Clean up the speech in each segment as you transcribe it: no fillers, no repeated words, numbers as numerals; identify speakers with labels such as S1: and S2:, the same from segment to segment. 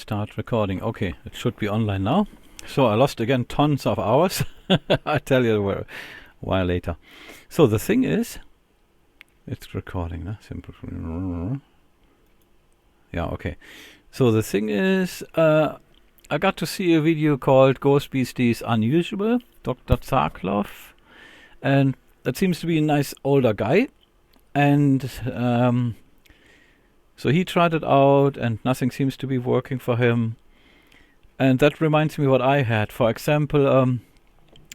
S1: Start recording. Okay, it should be online now. So I lost again tons of hours. I'll tell you a while later. So the thing is, it's recording, no? Simple. Yeah, okay. So the thing is, I got to see a video called GhostBSD's Unusual, Dr. Zarklov, and that seems to be a nice older guy. And so he tried it out and nothing seems to be working for him. And that reminds me what I had. For example,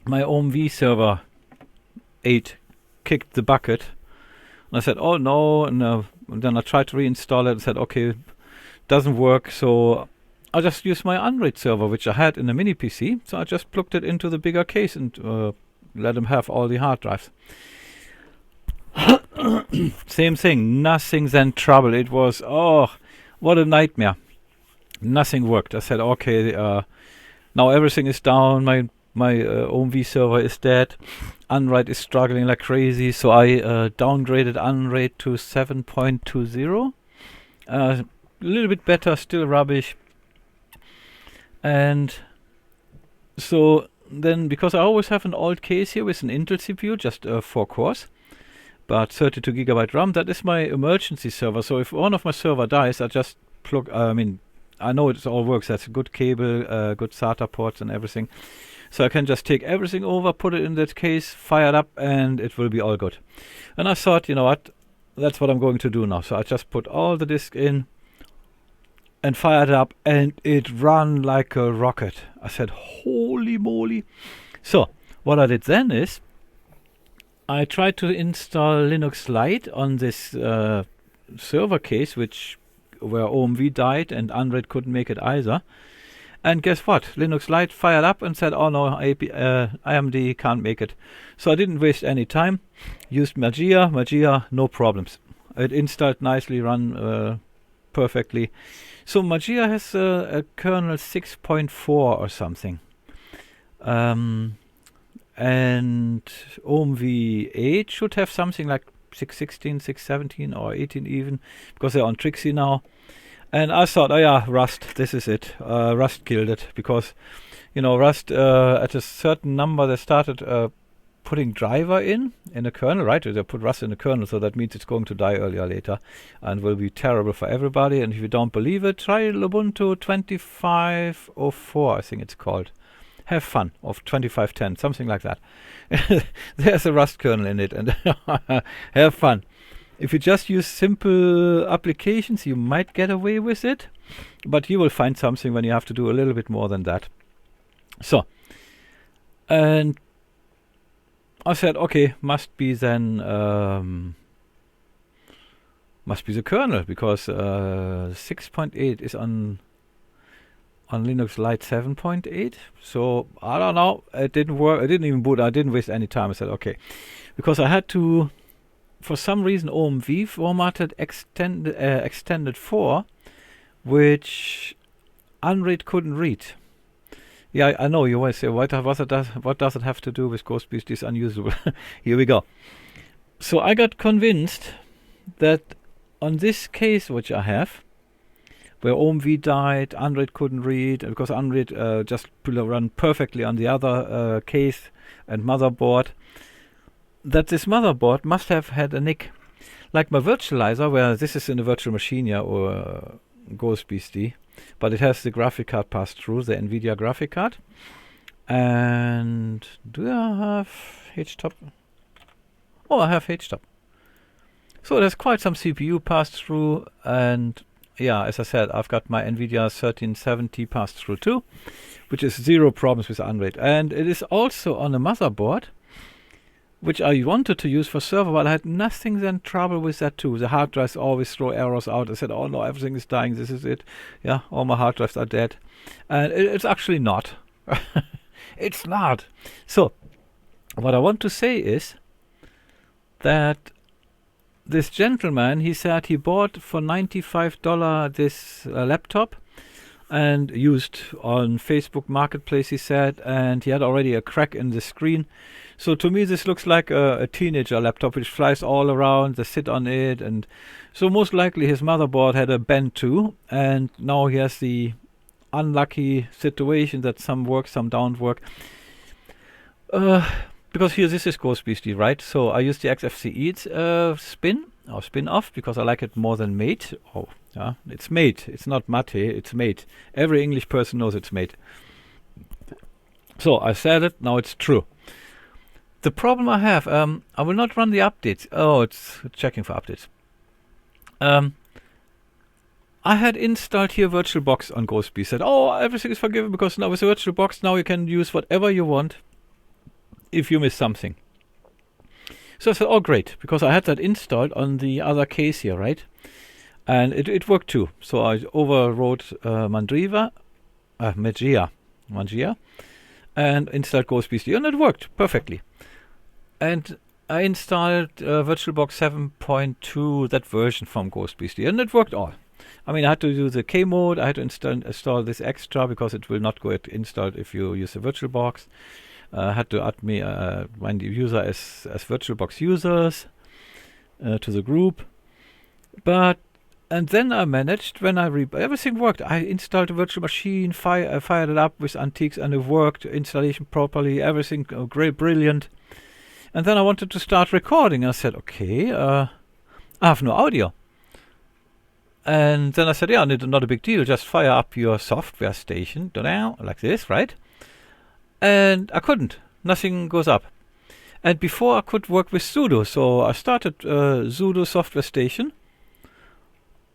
S1: my OMV server 8 kicked the bucket. And I said, oh no, and then I tried to reinstall it and said, okay, doesn't work. So I just used my UnRaid server, which I had in a mini PC. So I just plugged it into the bigger case and let him have all the hard drives. Same thing, nothing's in trouble. It was, oh, what a nightmare. Nothing worked. I said, okay, now everything is down. My OMV server is dead. UnRaid is struggling like crazy. So I downgraded UnRaid to 7.20. A little bit better, still rubbish. And so then, because I always have an old case here with an Intel CPU, just 4 cores. But 32 gigabyte RAM, that is my emergency server. So if one of my server dies, I just plug, I know it all works. That's a good cable, good SATA ports and everything. So I can just take everything over, put it in that case, fire it up, and it will be all good. And I thought, you know what, that's what I'm going to do now. So I just put all the disk in and fired it up, and it ran like a rocket. I said, holy moly. So what I did then is, I tried to install Linux Lite on this server case, where OMV died and UnRaid couldn't make it either. And guess what? Linux Lite fired up and said, oh no, AMD can't make it. So I didn't waste any time. Used Magia. Magia, no problems. It installed nicely, run perfectly. So Magia has a kernel 6.4 or something. And OMV-8 should have something like 6.16, 6.17 or 18 even, because they're on Trixie now. And I thought, oh yeah, Rust, this is it. Rust killed it, because, you know, Rust at a certain number they started putting driver in a kernel, right? They put Rust in a kernel, so that means it's going to die earlier or later and will be terrible for everybody. And if you don't believe it, try Ubuntu 25.04, I think it's called. Have fun, of 2510, something like that. There's a Rust kernel in it, and have fun. If you just use simple applications, you might get away with it, but you will find something when you have to do a little bit more than that. So, and I said, okay, must be then, must be the kernel, because 6.8 is on Linux Lite 7.8. So I don't know, it didn't work. I didn't even boot. I didn't waste any time. I said okay, because I had to, for some reason, OMV formatted extended 4, which UnRaid couldn't read. Yeah, I know you always say, what does it have to do with GhostBSD's Unusual? Here we go. So I got convinced that on this case which I have, where OMV died, UnRaid couldn't read, and because UnRaid just run perfectly on the other case and motherboard, that this motherboard must have had a nick. Like my virtualizer, where this is in a virtual machine, yeah, or GhostBSD, but it has the graphic card passed through, the NVIDIA graphic card. And do I have HTOP? Oh, I have HTOP. So there's quite some CPU passed through, and yeah, as I said, I've got my NVIDIA 1370 passed through too, which is zero problems with UnRaid. And it is also on a motherboard, which I wanted to use for server, but I had nothing then trouble with that too. The hard drives always throw errors out. I said, oh no, everything is dying, this is it. Yeah, all my hard drives are dead. And it's actually not. It's not. So, what I want to say is that this gentleman, he said he bought for $95 this laptop and used on Facebook Marketplace, he said, and he had already a crack in the screen. So to me this looks like a teenager laptop which flies all around, they sit on it, and so most likely his motherboard had a bend too, and now he has the unlucky situation that some work, some don't work. Because here this is GhostBSD, right? So I use the XFCE spin off because I like it more than mate. Oh, yeah, it's mate. It's not mate, it's mate. Every English person knows it's mate. So I said it, now it's true. The problem I have, I will not run the updates. Oh, it's checking for updates. I had installed here VirtualBox on GhostBSD. Said, oh, everything is forgiven because now with VirtualBox, now you can use whatever you want if you miss something. So I said, oh, great, because I had that installed on the other case here, right? And it worked too. So I overwrote Magia, and installed GhostBSD, and it worked perfectly. And I installed VirtualBox 7.2, that version from GhostBSD, and it worked all. I mean, I had to do the K mode, I had to install this extra because it will not get installed if you use the VirtualBox. I had to add me my user as VirtualBox users to the group. And then I managed, when everything worked. I installed a virtual machine, fired it up with Antiques, and it worked. Installation properly, everything great, brilliant. And then I wanted to start recording. I said, okay, I have no audio. And then I said, yeah, not a big deal. Just fire up your software station, like this, right? And I couldn't. Nothing goes up. And before I could work with sudo, so I started sudo software station.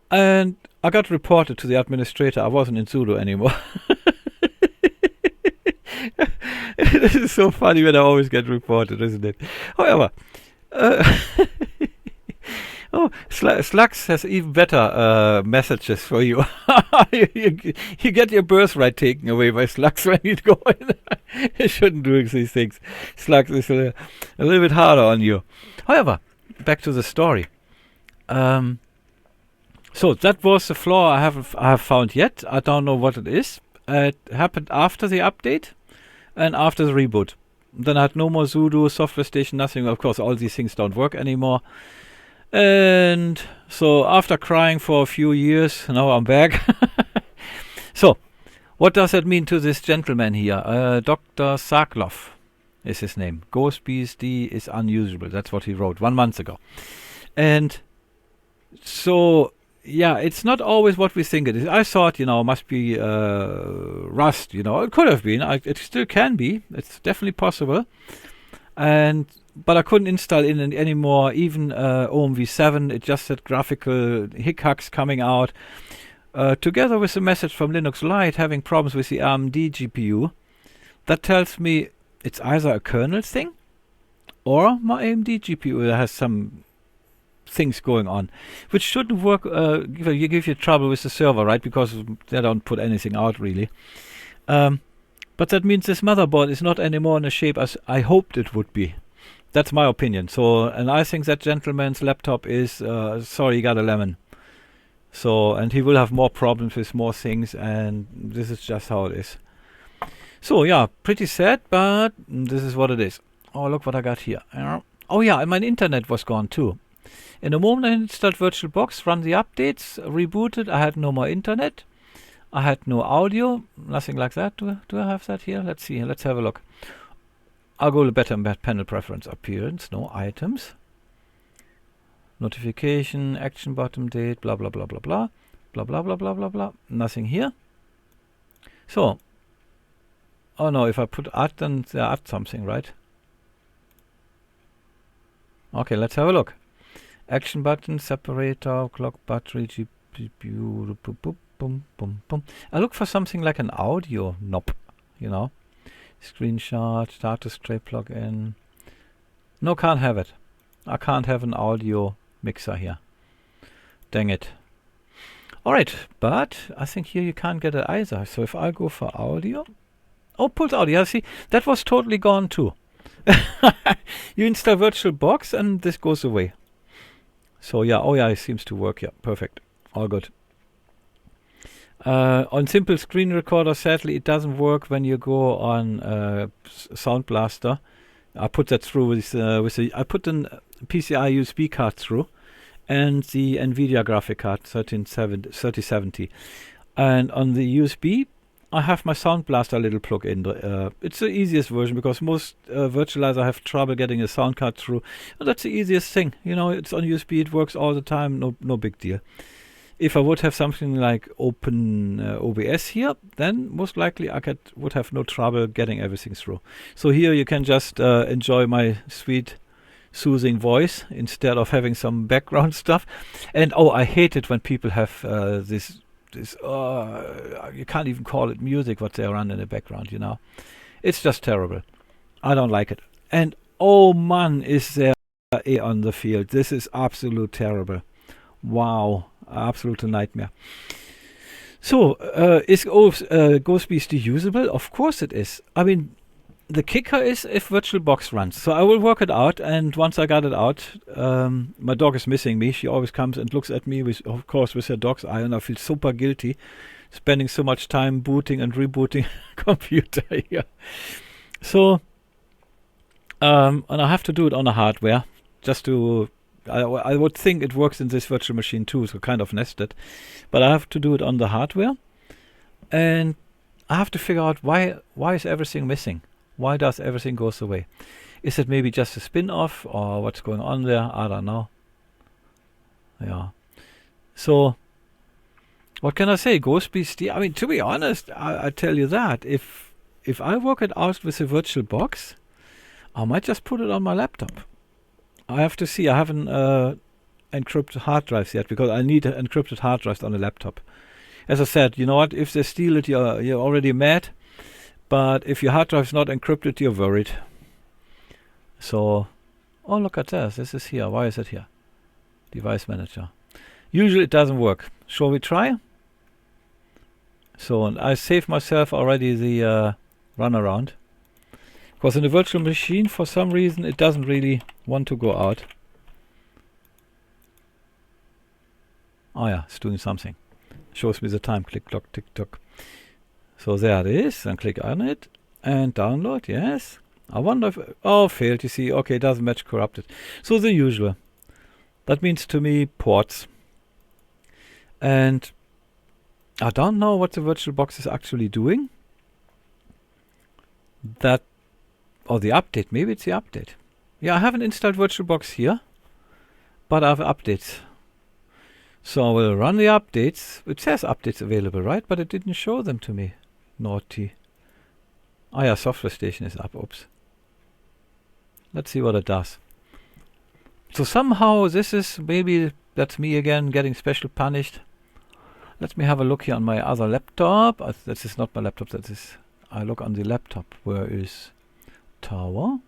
S1: And I got reported to the administrator. I wasn't in sudo anymore. This is so funny when I always get reported, isn't it? However, Slux has even better messages for you. You get your birthright taken away by Slux when you go in. You shouldn't do these things. Slux is a little bit harder on you. However, back to the story. So that was the flaw I have found yet. I don't know what it is. It happened after the update and after the reboot. Then I had no more sudo, software station, nothing. Of course, all these things don't work anymore. And so after crying for a few years, now I'm back. So, what does that mean to this gentleman here? Dr. Sarkloff is his name. GhostBSD is unusable. That's what he wrote 1 month ago. And so, yeah, it's not always what we think it is. I thought, it must be Rust, It could have been. It still can be. It's definitely possible. But I couldn't install in anymore, even OMV-7. It just had graphical hiccups coming out. Together with a message from Linux Lite having problems with the AMD GPU. That tells me it's either a kernel thing or my AMD GPU has some things going on, which shouldn't work. Give you trouble with the server, right? Because they don't put anything out really. But that means this motherboard is not anymore in the shape as I hoped it would be. That's my opinion. So, and I think that gentleman's laptop is sorry, he got a lemon. So, and he will have more problems with more things, and this is just how it is. So yeah, pretty sad, but this is what it is. Oh, look what I got here. Oh yeah, and my internet was gone too. In the moment I installed VirtualBox, run the updates, rebooted, I had no more internet. I had no audio, nothing like that. Do I have that here? Let's see, let's have a look. I'll go to better panel preference, appearance, no items. Notification, action bottom date, blah, blah, blah, blah, blah. Blah, blah, blah, blah, blah, blah. Nothing here. So, oh no, if I put add, then they add something, right? Okay, let's have a look. Action button, separator, clock, battery, GPU, boom, boom, boom, boom, boom. I look for something like an audio knob, Screenshot, status tray plugin. No, can't have it. I can't have an audio mixer here. Dang it. Alright, but I think here you can't get it either. So if I go for audio. Oh, pulled audio. Yeah, see, that was totally gone too. You install VirtualBox and this goes away. So yeah, oh yeah, it seems to work. Yeah, perfect. All good. On simple screen recorder, sadly, it doesn't work when you go on Sound Blaster. I put that through with I put an PCI USB card through, and the NVIDIA graphic card 3070. And on the USB, I have my Sound Blaster little plug-in. It's the easiest version because most virtualizer have trouble getting a sound card through. And that's the easiest thing. You know, it's on USB, it works all the time, no big deal. If I would have something like Open OBS here, then most likely I would have no trouble getting everything through. So here you can just enjoy my sweet, soothing voice instead of having some background stuff. And oh, I hate it when people have this you can't even call it music what they run in the background, you know. It's just terrible. I don't like it. And oh man, is there A on the field. This is absolute terrible. Wow, absolute nightmare. So, is GhostBSD usable? Of course it is. I mean, the kicker is if VirtualBox runs. So I will work it out, and once I got it out, my dog is missing me. She always comes and looks at me, with, of course, with her dog's eye, and I feel super guilty spending so much time booting and rebooting computer here. So, and I have to do it on the hardware, just to... I would think it works in this virtual machine too, so kind of nested. But I have to do it on the hardware, and I have to figure out why is everything missing? Why does everything goes away? Is it maybe just a spin-off or what's going on there? I don't know. Yeah. So, what can I say? GhostBSD, I mean, to be honest, I tell you that. If I work it out with a VirtualBox, I might just put it on my laptop. I have to see. I haven't encrypted hard drives yet because I need encrypted hard drives on a laptop. As I said, you know what? If they steal it, you're already mad. But if your hard drive's not encrypted, you're worried. So, oh, look at this. This is here. Why is it here? Device Manager. Usually it doesn't work. Shall we try? So, and I saved myself already the runaround. Because in the virtual machine, for some reason, it doesn't really want to go out. Oh yeah, it's doing something. Shows me the time. Click, clock, tick, tock. So there it is, and click on it, and download, yes. I wonder if, oh, failed, you see, okay, it doesn't match corrupted. So the usual. That means to me ports. And I don't know what the VirtualBox is actually doing. That, or the update, maybe it's the update. Yeah, I haven't installed VirtualBox here, but I have updates. So I will run the updates. It says updates available, right? But it didn't show them to me. Naughty. Oh yeah, Software Station is up. Oops. Let's see what it does. So somehow this is, maybe that's me again getting special punished. Let me have a look here on my other laptop. This is not my laptop. That is, I look on the laptop. Where is Tower?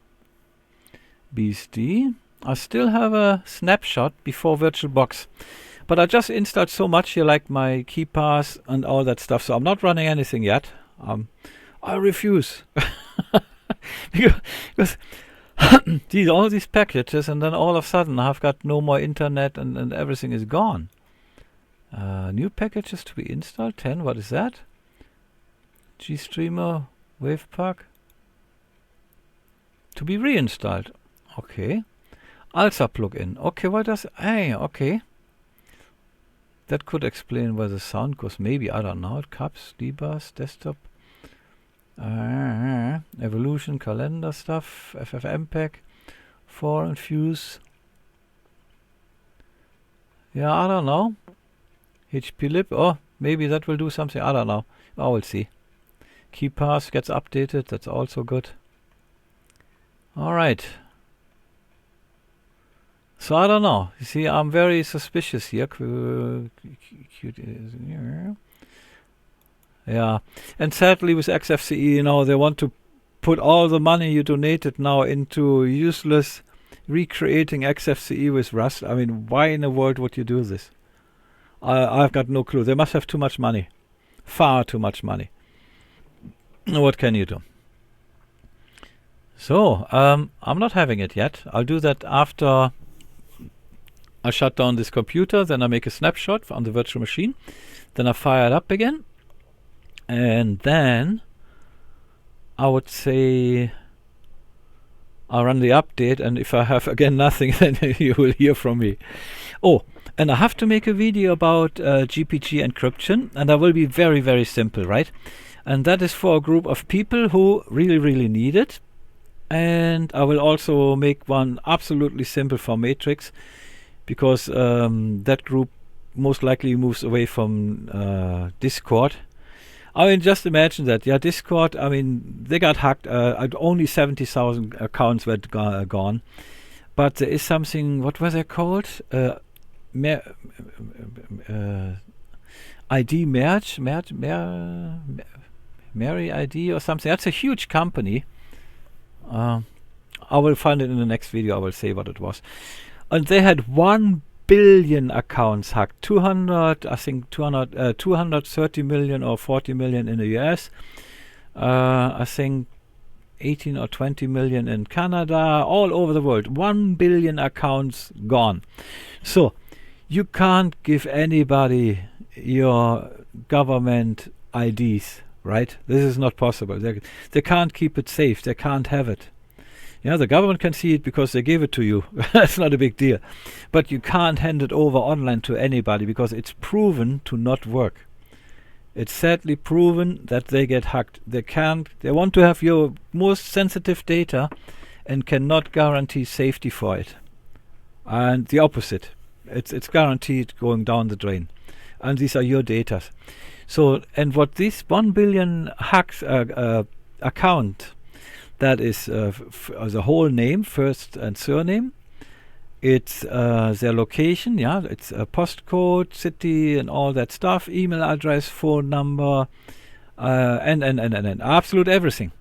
S1: BSD. I still have a snapshot before VirtualBox. But I just installed so much here, like my KeyPass and all that stuff. So I'm not running anything yet. I refuse. because all these packages, and then all of a sudden I've got no more internet and everything is gone. New packages to be installed. 10. What is that? GStreamer WavePack. To be reinstalled. Okay. ALSA plugin. Okay, what does... Hey, okay. That could explain where the sound goes. Maybe, I don't know. Caps, debus, desktop. Evolution, calendar stuff. FFmpeg. 4 and Fuse. Yeah, I don't know. HPlib. Oh, maybe that will do something. I don't know. I will see. KeyPass gets updated. That's also good. Alright. So I don't know. You see, I'm very suspicious here. Yeah. And sadly with XFCE, you know, they want to put all the money you donated now into useless recreating XFCE with Rust. I mean, why in the world would you do this? I've got no clue. They must have too much money. Far too much money. What can you do? So, I'm not having it yet. I'll do that after I shut down this computer, then I make a snapshot on the virtual machine, then I fire it up again, and then I would say I'll run the update, and if I have again nothing, then you will hear from me. Oh, and I have to make a video about GPG encryption, and that will be very, very simple, right? And that is for a group of people who really, really need it. And I will also make one absolutely simple for Matrix, because that group most likely moves away from Discord. I mean, just imagine that. Yeah, Discord, I mean, they got hacked. Only 70,000 accounts were gone. But there is something, what was it called? ID Merge? Mary ID or something. That's a huge company. I will find it in the next video. I will say what it was. And they had 1 billion accounts hacked. 230 million or 40 million in the US. I think 18 or 20 million in Canada, all over the world. 1 billion accounts gone. So you can't give anybody your government IDs, right? This is not possible. They can't keep it safe. They can't have it. Yeah, the government can see it because they gave it to you. That's not a big deal. But you can't hand it over online to anybody because it's proven to not work. It's sadly proven that they get hacked. They want to have your most sensitive data and cannot guarantee safety for it. And the opposite. It's guaranteed going down the drain. And these are your data. So, and what this 1 billion hacks account, that is the whole name, first and surname. It's their location, yeah. It's a postcode, city, and all that stuff. Email address, phone number, and absolute everything.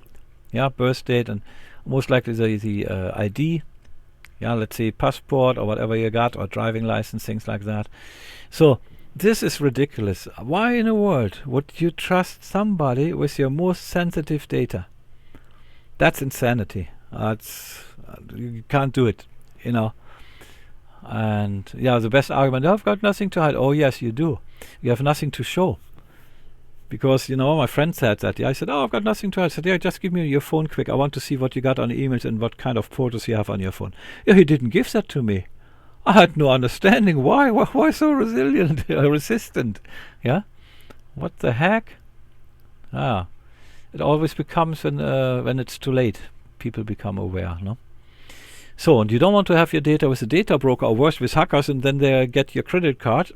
S1: Yeah, birth date, and most likely the ID. Yeah, let's say passport or whatever you got, or driving license, things like that. So this is ridiculous. Why in the world would you trust somebody with your most sensitive data? That's insanity. You can't do it, you know. And yeah, the best argument, I've got nothing to hide. Oh yes, you do. You have nothing to show. Because, you know, my friend said that. Yeah, I said, oh, I've got nothing to hide. I said, yeah, just give me your phone quick. I want to see what you got on the emails and what kind of photos you have on your phone. Yeah, he didn't give that to me. I had no understanding. Why so resilient, resistant? Yeah? What the heck? Ah. It always becomes when it's too late. People become aware, no? So, and you don't want to have your data with a data broker, or worse, with hackers, and then they get your credit card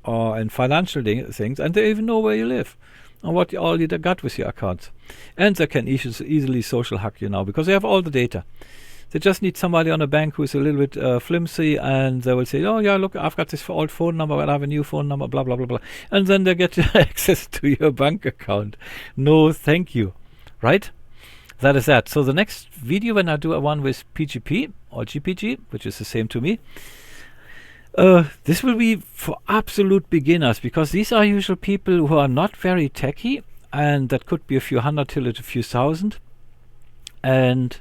S1: and financial things, and they even know where you live and what all you got with your accounts. And they can easily social hack you now because they have all the data. They just need somebody on a bank who is a little bit flimsy, and they will say, oh yeah, look, I've got this old phone number, but I have a new phone number, blah, blah, blah, blah. And then they get access to your bank account. No, thank you. Right? That is that. So the next video, when I do a one with PGP or GPG, which is the same to me, this will be for absolute beginners, because these are usually people who are not very techy, and that could be a few hundred till a few thousand. And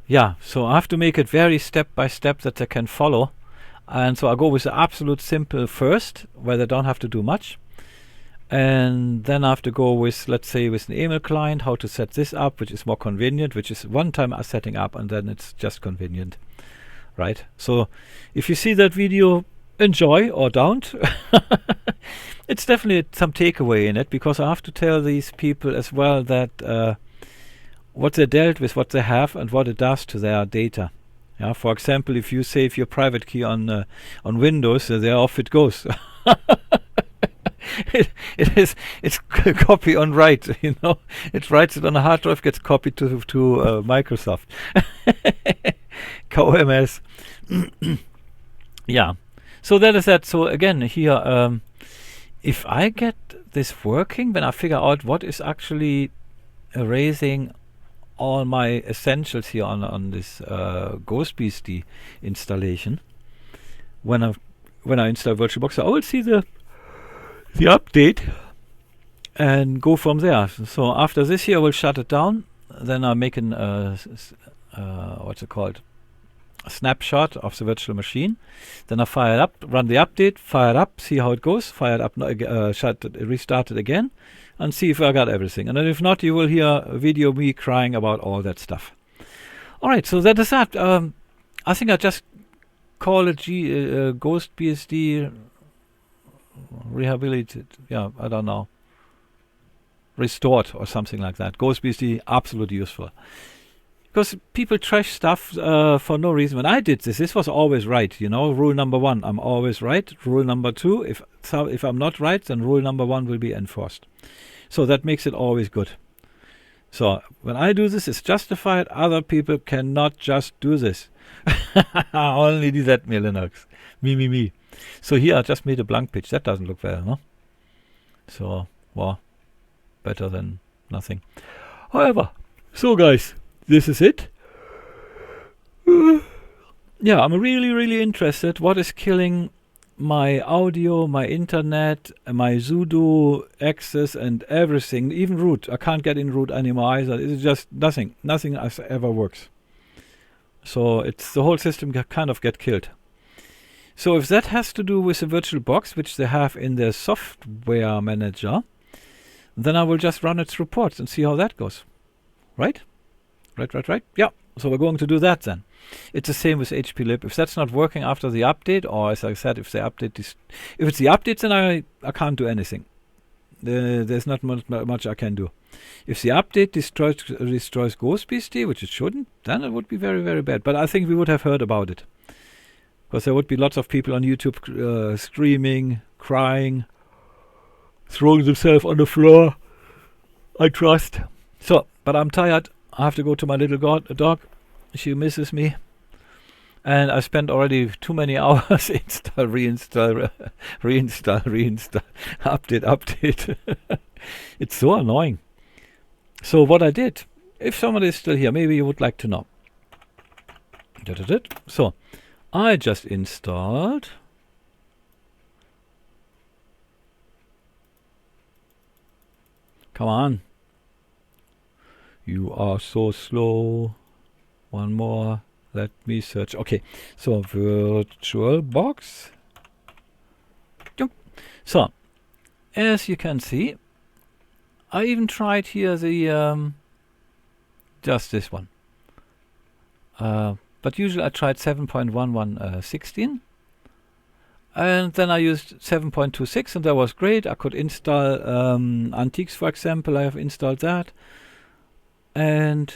S1: yeah, so I have to make it very step by step that they can follow. And so I go with the absolute simple first, where they don't have to do much. And then I have to go with, let's say, with an email client, how to set this up, which is more convenient, which is one time setting up, and then it's just convenient, right? So if you see that video, enjoy or don't. It's definitely some takeaway in it, because I have to tell these people as well that what they dealt with, what they have, and what it does to their data. Yeah, for example, if you save your private key on Windows, there off it goes. It's copy on write, you know. It writes it on a hard drive, gets copied to Microsoft. KOMS. Yeah. So that is that. So again, here, if I get this working, when I figure out what is actually erasing all my essentials here on this GhostBSD installation, when I install VirtualBox, I will see the update and go from there. So after this here, I will shut it down. Then I make an what's it called, a snapshot of the virtual machine. Then I fire it up, run the update, fire it up, see how it goes, fire it up, restart it again, and see if I got everything. And then if not, you will hear a video of me crying about all that stuff. All right, so that is that. I think I just call it GhostBSD rehabilitated. Yeah, I don't know. restored or something like that. GhostBSD, absolutely useful. Because people trash stuff for no reason. When I did this was always right. You know, rule number 1, I'm always right. Rule number 2, if I'm not right, then rule number 1 will be enforced. So that makes it always good. So when I do this, it's justified. Other people cannot just do this. Only the ZME Linux. Me. So here I just made a blank page. That doesn't look well, no? So, well, better than nothing. However, so guys, this is it. Yeah, I'm really interested. What is killing my audio, my internet, my sudo access and everything, even root. I can't get in root anymore either. It's just nothing ever works. So it's the whole system kind of get killed. So if that has to do with the virtual box, which they have in their software manager, then I will just run its reports and see how that goes. Right? Right. Yeah. So we're going to do that then. It's the same with HPlib. If that's not working after the update, or as I said, if they update this, if it's the update, then I can't do anything. There's not much I can do. If the update destroys GhostBSD, which it shouldn't, then it would be very bad. But I think we would have heard about it, because there would be lots of people on YouTube screaming, crying, throwing themselves on the floor. I trust. So, but I'm tired. I have to go to my little dog. She misses me. And I spent already too many hours install, reinstall, update. It's so annoying. So what I did, if somebody is still here, maybe you would like to know. So I just installed come on. You are so slow. One more. Let me search. Okay, so virtual box. So, as you can see, I even tried here the just this one. But usually I tried 7.1116, and then I used 7.26, and that was great. I could install Antiques, for example. I have installed that, and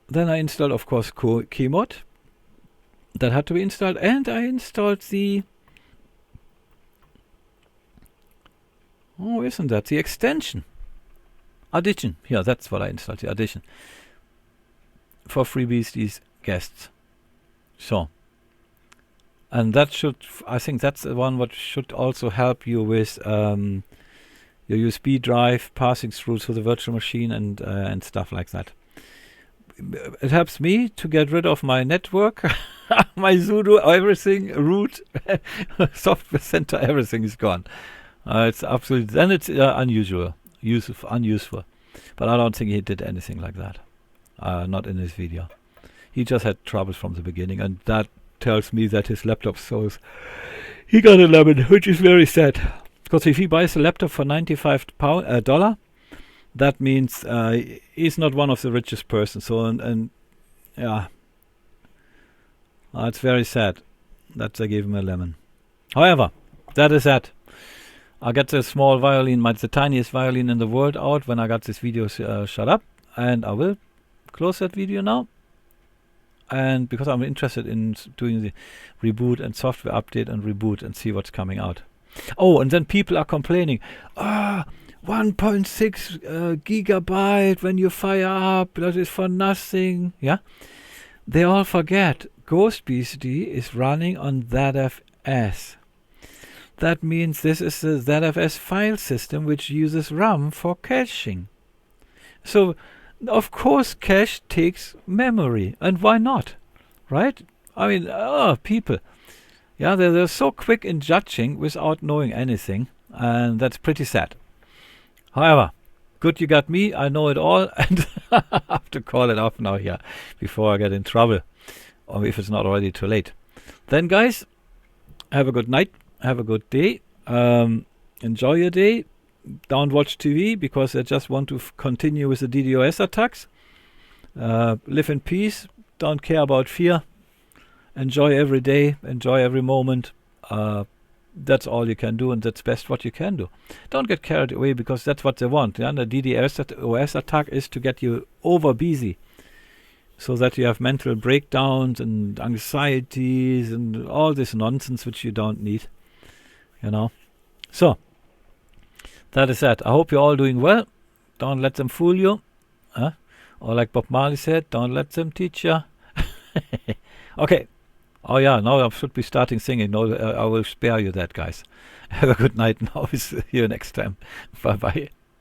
S1: then I installed, of course, Keymod. That had to be installed, and I installed the isn't that the extension? Addition. Yeah, that's what I installed, the addition for FreeBSD's guests. So, and that should, I think that's the one what should also help you with your USB drive passing through to the virtual machine and stuff like that. It helps me to get rid of my network, my sudo, everything, root, software center, everything is gone. It's absolutely, then it's unuseful. But I don't think he did anything like that. Not in his video. He just had troubles from the beginning, and that tells me that his laptop shows he got a lemon, which is very sad. Because if he buys a laptop for $95, that means he's not one of the richest persons. So and yeah, it's very sad that they gave him a lemon. However, that is that. I got the small violin, the tiniest violin in the world out when I got this video shut up, and I will close that video now. And because I'm interested in doing the reboot and software update and reboot and see what's coming out. Oh, and then people are complaining, 1.6 gigabyte when you fire up, that is for nothing. Yeah, they all forget GhostBSD is running on ZFS. That means this is the ZFS file system which uses RAM for caching. So, of course, cache takes memory, and why not, right? I mean, people, yeah, they're so quick in judging without knowing anything, and that's pretty sad. However, good you got me, I know it all, and I have to call it off now here before I get in trouble, or if it's not already too late. Then, guys, have a good night, have a good day, enjoy your day. Don't watch TV because I just want to continue with the DDoS attacks. Live in peace, don't care about fear. Enjoy every day, enjoy every moment. that's all you can do, and that's best what you can do. Don't get carried away, because that's what they want. Yeah? The DDoS attack is to get you over busy, so that you have mental breakdowns and anxieties and all this nonsense which you don't need. So that is that. I hope you're all doing well. Don't let them fool you. Or like Bob Marley said, don't let them teach you. Okay. Oh yeah, now I should be starting singing. No, I will spare you that, guys. Have a good night now. See you next time. Bye-bye.